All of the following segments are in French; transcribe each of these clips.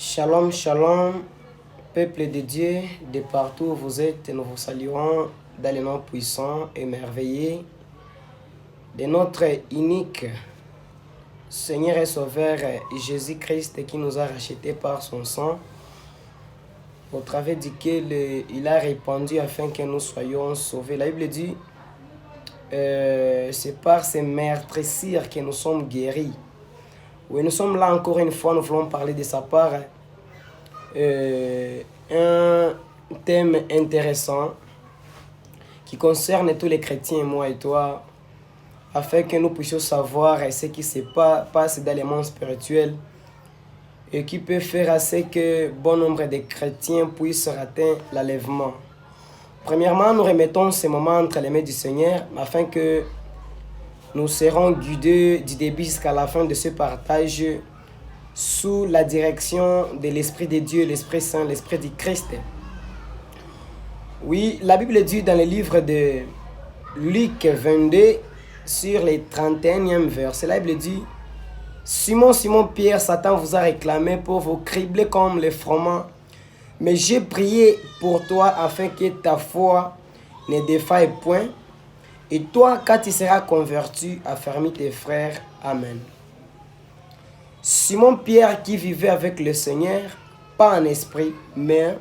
Shalom, shalom, peuple de Dieu, de partout où vous êtes, nous vous saluons dans le nom puissant et merveilleux de notre unique Seigneur et Sauveur Jésus-Christ qui nous a rachetés par son sang, au travers duquel il a répandu afin que nous soyons sauvés. La Bible dit, c'est par ces meurtrissures que nous sommes guéris. Oui, nous sommes là encore une fois, nous voulons parler de sa part. Un thème intéressant qui concerne tous les chrétiens, moi et toi, afin que nous puissions savoir ce qui se passe dans le monde spirituel et qui peut faire à ce que bon nombre de chrétiens puissent rater l'enlèvement. Premièrement, nous remettons ce moment entre les mains du Seigneur afin que nous serons guidés du début jusqu'à la fin de ce partage sous la direction de l'Esprit de Dieu, l'Esprit Saint, l'Esprit du Christ. Oui, la Bible dit dans le livre de Luc 22, sur les 31e verset, la Bible dit « Simon, Simon Pierre, Satan vous a réclamé pour vous cribler comme les froment, mais j'ai prié pour toi afin que ta foi ne défaille point. Et toi, quand tu seras converti, affermis tes frères. Amen. » Simon Pierre qui vivait avec le Seigneur, pas en esprit, mais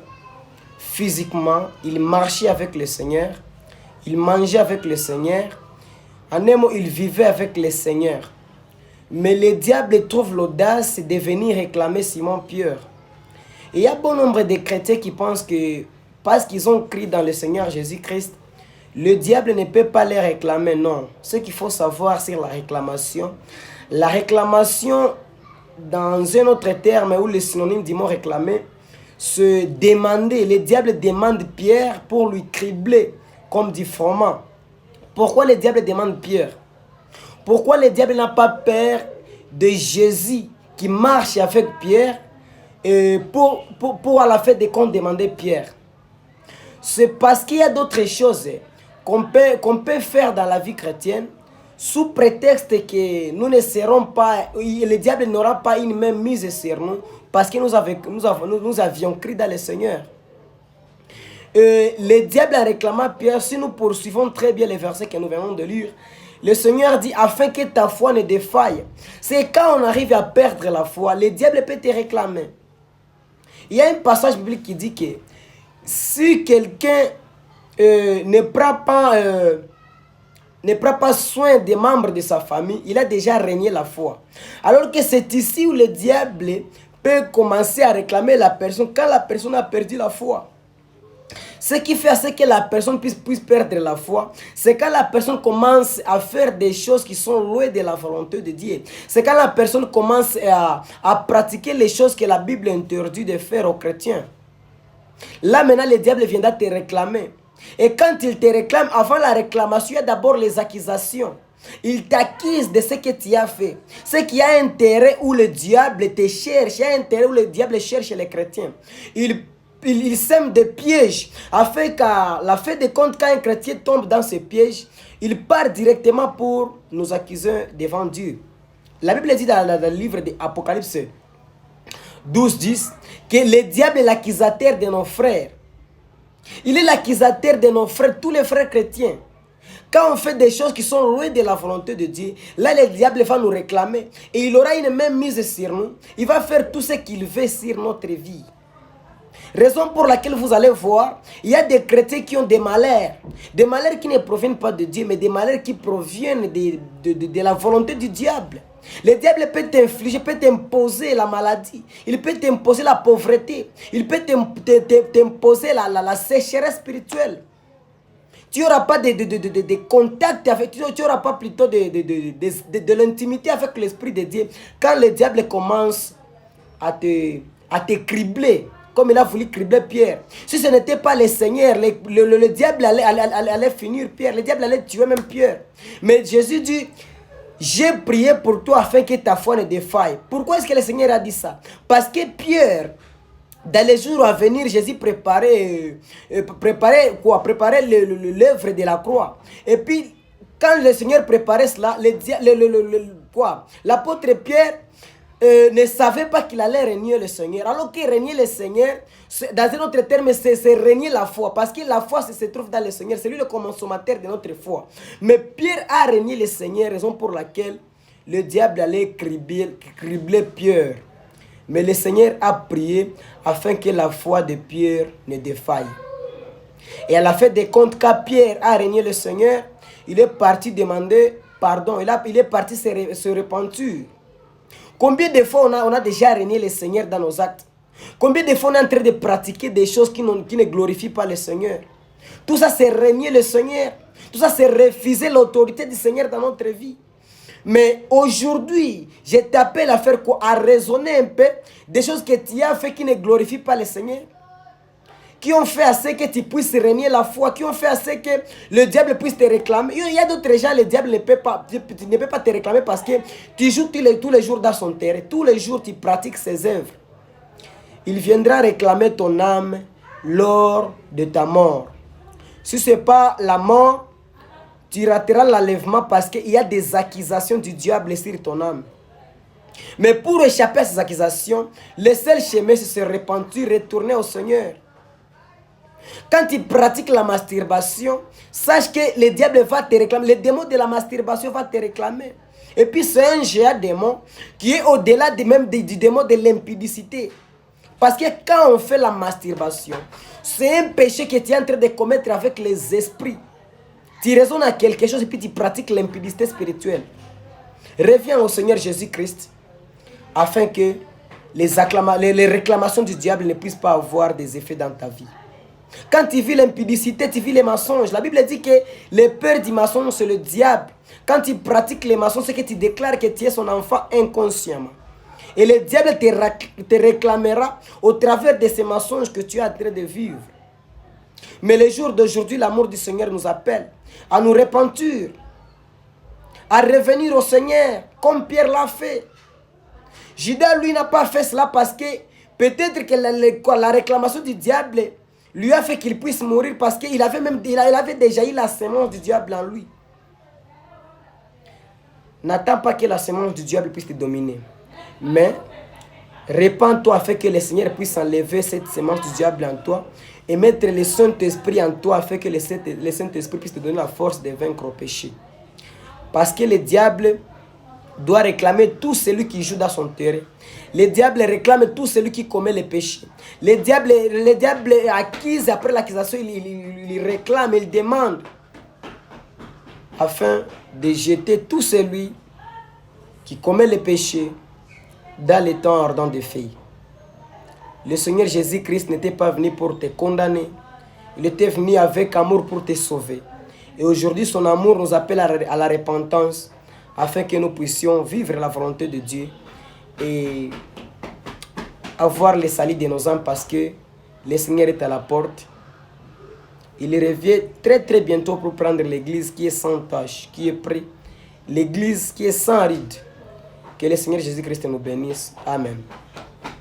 physiquement, il marchait avec le Seigneur, il mangeait avec le Seigneur, en un mot, il vivait avec le Seigneur. Mais le diable trouve l'audace de venir réclamer Simon Pierre. Et il y a bon nombre de chrétiens qui pensent que parce qu'ils ont crié dans le Seigneur Jésus-Christ, le diable ne peut pas les réclamer. Non, ce qu'il faut savoir, c'est la réclamation. La réclamation, dans un autre terme, ou le synonyme du mot réclamer, se demander. Le diable demande Pierre pour lui cribler comme du froment. Pourquoi le diable demande Pierre? Pourquoi le diable n'a pas peur de Jésus qui marche avec Pierre pour à la fin des comptes demander Pierre? C'est parce qu'il y a d'autres choses qu'on peut faire dans la vie chrétienne sous prétexte que nous ne serons pas, le diable n'aura pas une main mise sur nous parce que nous avions crié dans le Seigneur. Le diable a réclamé Pierre. Si nous poursuivons très bien les versets que nous venons de lire, le Seigneur dit afin que ta foi ne défaille. C'est quand on arrive à perdre la foi, le diable peut te réclamer. Il y a un passage biblique qui dit que si quelqu'un ne prend pas soin des membres de sa famille, il a déjà régné la foi. Alors que c'est ici où le diable peut commencer à réclamer la personne quand la personne a perdu la foi. Ce qui fait à ce que la personne puisse perdre la foi, c'est quand la personne commence à faire des choses qui sont loin de la volonté de Dieu. C'est quand la personne commence à pratiquer les choses que la Bible interdit de faire aux chrétiens. Là maintenant, le diable viendra te réclamer. Et quand il te réclame, avant la réclamation, il y a d'abord les accusations. Il t'accuse de ce que tu as fait. Ce qui a intérêt où le diable te cherche, il y a intérêt où le diable cherche les chrétiens. Il sème des pièges afin qu'à la fin des comptes, quand un chrétien tombe dans ces pièges, il part directement pour nous accuser devant Dieu. La Bible dit dans le livre de Apocalypse 12:10 que le diable est l'accusateur de nos frères. Il est l'accusateur de nos frères, tous les frères chrétiens. Quand on fait des choses qui sont loin de la volonté de Dieu, là le diable va nous réclamer. Et il aura une main mise sur nous. Il va faire tout ce qu'il veut sur notre vie. Raison pour laquelle vous allez voir, il y a des chrétiens qui ont des malheurs qui ne proviennent pas de Dieu, mais des malheurs qui proviennent de la volonté du diable. Le diable peut t'infliger, peut t'imposer la maladie, il peut t'imposer la pauvreté, il peut t'imposer la sécheresse spirituelle. Tu n'auras pas de contact avec, tu n'auras pas plutôt de l'intimité avec l'Esprit de Dieu quand le diable commence à te cribler. Comme il a voulu cribler Pierre. Si ce n'était pas le Seigneur, le diable allait finir Pierre. Le diable allait tuer même Pierre. Mais Jésus dit, j'ai prié pour toi afin que ta foi ne défaille. Pourquoi est-ce que le Seigneur a dit ça? Parce que Pierre, dans les jours à venir, Jésus préparait l'œuvre de la croix. Et puis, quand le Seigneur préparait cela, l'apôtre Pierre ne savait pas qu'il allait régner le Seigneur. Alors qu'il régnait le Seigneur, dans un autre terme, c'est régner la foi. Parce que la foi se trouve dans le Seigneur. C'est lui le consommateur de notre foi. Mais Pierre a régné le Seigneur, raison pour laquelle le diable allait cribler Pierre. Mais le Seigneur a prié afin que la foi de Pierre ne défaille. Et à la fin des comptes, quand Pierre a régné le Seigneur, il est parti demander pardon. Il est parti se repentir. Combien de fois on a déjà régné le Seigneur dans nos actes? Combien de fois on est en train de pratiquer des choses qui ne glorifient pas le Seigneur? Tout ça, c'est régner le Seigneur. Tout ça, c'est refuser l'autorité du Seigneur dans notre vie. Mais aujourd'hui, je t'appelle à faire quoi? À raisonner un peu des choses que tu as fait qui ne glorifient pas le Seigneur. Qui ont fait assez que tu puisses régner la foi, qui ont fait assez que le diable puisse te réclamer. Il y a d'autres gens, le diable ne peut pas te réclamer parce que tu joues tous les jours dans son terrain. Tous les jours, tu pratiques ses œuvres. Il viendra réclamer ton âme lors de ta mort. Si ce n'est pas la mort, tu rateras l'enlèvement parce qu'il y a des accusations du diable sur ton âme. Mais pour échapper à ces accusations, le seul chemin, c'est se repentir, retourner au Seigneur. Quand tu pratiques la masturbation, sache que le diable va te réclamer. Le démon de la masturbation va te réclamer. Et puis c'est un géant démon qui est au-delà même du démon de l'impudicité. Parce que quand on fait la masturbation, c'est un péché que tu es en train de commettre avec les esprits. Tu raisonnes à quelque chose et puis tu pratiques l'impudicité spirituelle. Reviens au Seigneur Jésus-Christ afin que les réclamations du diable ne puissent pas avoir des effets dans ta vie. Quand tu vis l'impudicité, tu vis les mensonges. La Bible dit que le père du mensonge, c'est le diable. Quand tu pratiques les mensonges, c'est que tu déclares que tu es son enfant inconsciemment. Et le diable te réclamera au travers de ces mensonges que tu es en train de vivre. Mais le jour d'aujourd'hui, l'amour du Seigneur nous appelle à nous repentir, à revenir au Seigneur, comme Pierre l'a fait. Judas, lui, n'a pas fait cela parce que peut-être que la réclamation du diable lui a fait qu'il puisse mourir parce qu'il avait déjà eu la sémence du diable en lui. N'attends pas que la sémence du diable puisse te dominer. Mais répands-toi afin que le Seigneur puisse enlever cette sémence du diable en toi et mettre le Saint-Esprit en toi afin que le Saint-Esprit puisse te donner la force de vaincre au péché. Parce que le diable doit réclamer tout celui qui joue dans son terrain. Le diable réclame tout celui qui commet le péché. Le diable accuse, après l'accusation, il réclame, il demande afin de jeter tout celui qui commet le péché dans les temps ardents de feu. Le Seigneur Jésus-Christ n'était pas venu pour te condamner. Il était venu avec amour pour te sauver. Et aujourd'hui, son amour nous appelle à la repentance afin que nous puissions vivre la volonté de Dieu et avoir le salut de nos âmes parce que le Seigneur est à la porte. Il revient très très bientôt pour prendre l'église qui est sans tache, qui est prête, l'église qui est sans ride. Que le Seigneur Jésus-Christ nous bénisse. Amen.